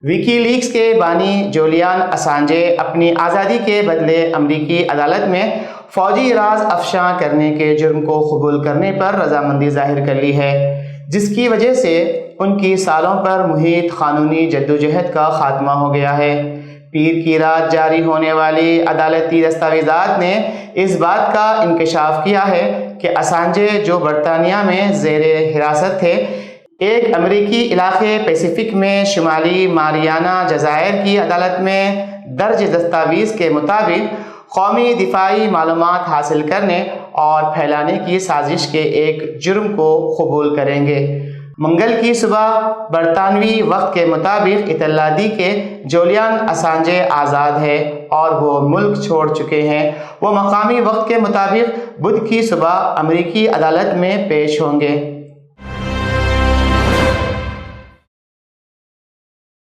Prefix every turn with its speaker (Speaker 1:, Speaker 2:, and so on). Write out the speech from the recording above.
Speaker 1: Wiki leaks کے بانی Julian اسانجے اپنی آزادی کے بدلے امریکی عدالت میں فوجی راز افشاں کرنے کے جرم کو قبول کرنے پر رضامندی ظاہر کر لی ہے، جس کی وجہ سے ان کی سالوں پر محیط قانونی جدوجہد کا خاتمہ ہو گیا ہے۔ پیر کی رات جاری ہونے والی عدالتی دستاویزات نے اس بات کا انکشاف کیا ہے کہ اسانجے، جو برطانیہ میں زیر حراست تھے، ایک امریکی علاقے پیسیفک میں شمالی ماریانا جزائر کی عدالت میں درج دستاویز کے مطابق قومی دفاعی معلومات حاصل کرنے اور پھیلانے کی سازش کے ایک جرم کو قبول کریں گے۔ منگل کی صبح برطانوی وقت کے مطابق اطلاع دی کہ جولیان اسانجے آزاد ہے اور وہ ملک چھوڑ چکے ہیں۔ وہ مقامی وقت کے مطابق بدھ کی صبح امریکی عدالت میں پیش ہوں گے۔